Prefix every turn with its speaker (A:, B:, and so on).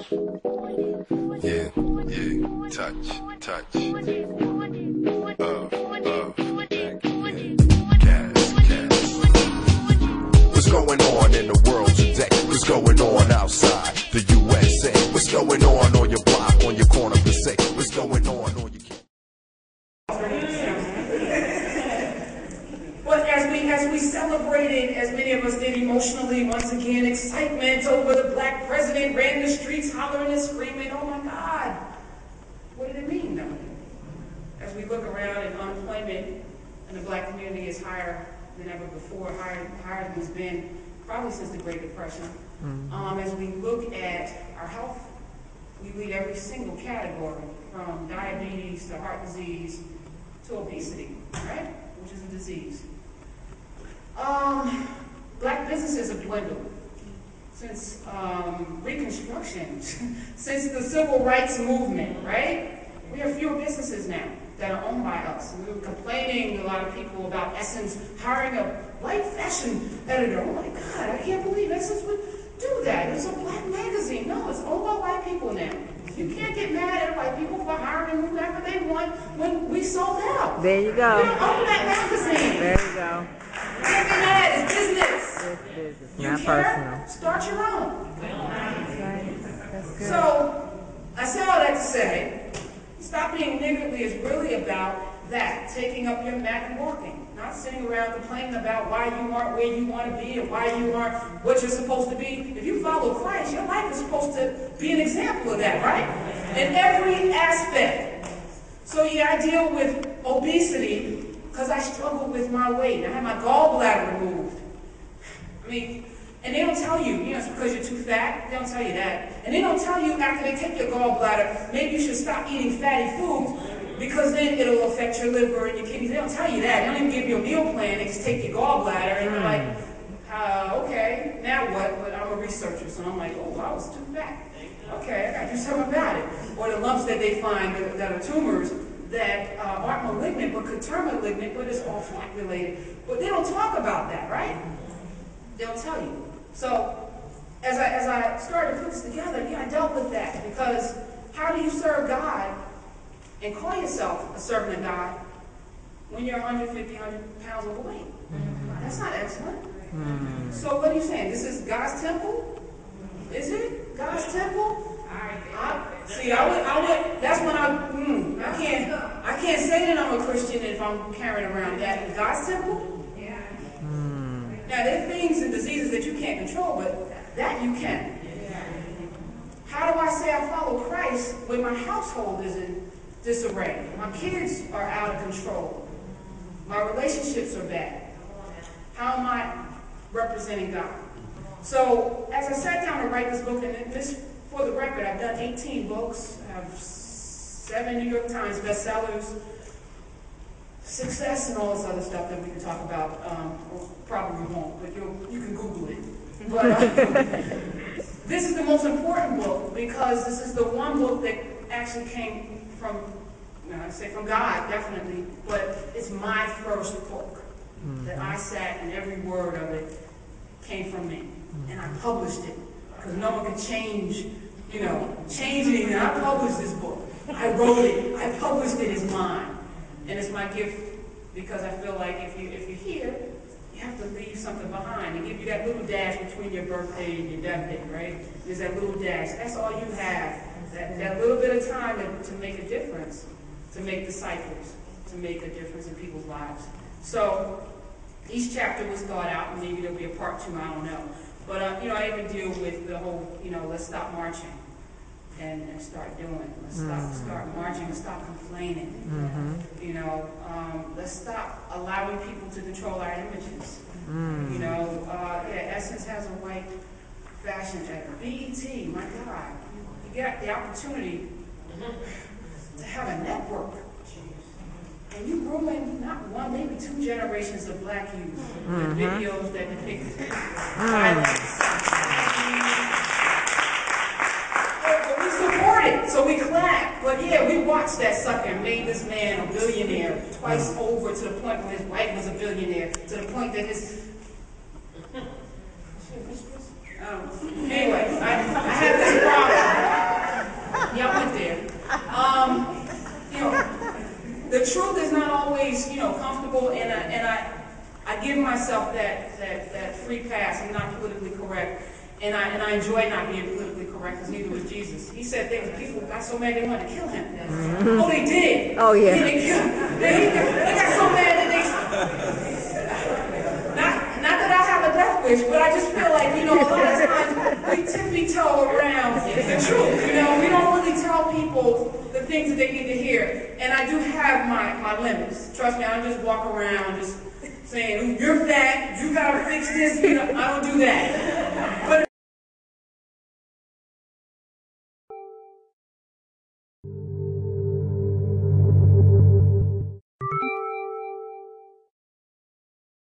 A: Yeah, yeah, touch, touch. What's going on in the world today? What's going on outside the USA? What's going on your block, on your corner per se? What's going on your...
B: But as we celebrated, as many of us did emotionally, once again, excitement over the black president, ran the streets hollering and screaming, oh my God. What did it mean though? As we look around and unemployment in the black community is higher than ever before, higher than it's been probably since the Great Depression. As we look at our health, we lead every single category, from diabetes to heart disease to obesity, right? Which is a disease. Black businesses have dwindled since Reconstruction, since the Civil Rights Movement, right? We have fewer businesses now that are owned by us. And we were complaining, a lot of people, about Essence hiring a white fashion editor. Oh my God, I can't believe Essence would do that. It's a black magazine. No, it's owned by white people now. You can't get mad at white people for hiring whoever they want when we sold out.
C: There you go.
B: We don't own that magazine.
C: There you go.
B: You can't be mad. It's business.
C: It's business,
B: You
C: not
B: care?
C: personal.
B: Start your own.
C: That's good.
B: So, I say all that to say, stop being niggardly is really about that, taking up your mat and walking. Not sitting around complaining about why you aren't where you want to be and why you aren't what you're supposed to be. If you follow Christ, your life is supposed to be an example of that, right? In every aspect. So yeah, I deal with obesity because I struggle with my weight. I had my gallbladder removed. I mean, and they don't tell you, it's because you're too fat. They don't tell you that. And they don't tell you after they take your gallbladder, maybe you should stop eating fatty foods because then it'll affect your liver and your kidneys. They don't tell you that. They don't even give you a meal plan. They just take your gallbladder and you're like, okay, now what? But I'm a researcher, so I'm like, oh, I was too fat. Okay, I got to do something about it. Or the lumps that they find that are tumors that aren't malignant but could turn malignant, but it's all fat related. But they don't talk about that, right? They don't tell you. So as I started to put this together, I dealt with that, because how do you serve God and call yourself a servant of God when you're 150, 100 pounds overweight? That's not excellent. So what are you saying? This is God's temple? Is it God's temple? That's when I can't say that I'm a Christian if I'm carrying around that. God's temple? Now, there are things and diseases that you can't control, but that you can. How do I say I follow Christ when my household is in disarray? My kids are out of control. My relationships are bad. How am I representing God? So, as I sat down to write this book, and this, for the record, I've done 18 books. I have 7 New York Times bestsellers, success, and all this other stuff that we can talk about. Or probably won't, but you can Google it. But this is the most important book because this is the one book that actually came from, I say from God, definitely, but it's my first book that I sat and every word of it came from me. And I published it because no one could change anything. I published this book. I wrote it. I published it as mine. And it's my gift because I feel like if you're here, you have to leave something behind. They give you that little dash between your birthday and your death date, right? There's that little dash. That's all you have. That little bit of time to make a difference, to make disciples, to make a difference in people's lives. So each chapter was thought out, and maybe there'll be a part 2, I don't know. But, I even deal with the whole, let's stop marching and start doing. Let's start marching and stop complaining. Let's stop allowing people to control our images. Essence has a white fashion editor. BET, my God, you got the opportunity to have a network. And you ruin not one, maybe 2 generations of black youth with videos that depict violence. But we support it, so we clap. But yeah, we watched that sucker and made this man a billionaire twice over, to the point where his wife was a billionaire, to the point that his... Anyway, I had this problem. the truth is not always, comfortable, and I give myself that free pass. I'm not politically correct, and I enjoy not being politically correct, because neither was Jesus. He said things, people got so mad they wanted to kill him. Oh, they did.
C: Oh, yeah.
B: They got so mad that they... Not that I have a death wish, but I just feel like, a lot of times we tippy-toe around the truth. We don't really tell people the things that they need to hear. And I do have my limits. Trust me, I don't just walk around just saying, you're fat, you gotta fix this. I don't do that.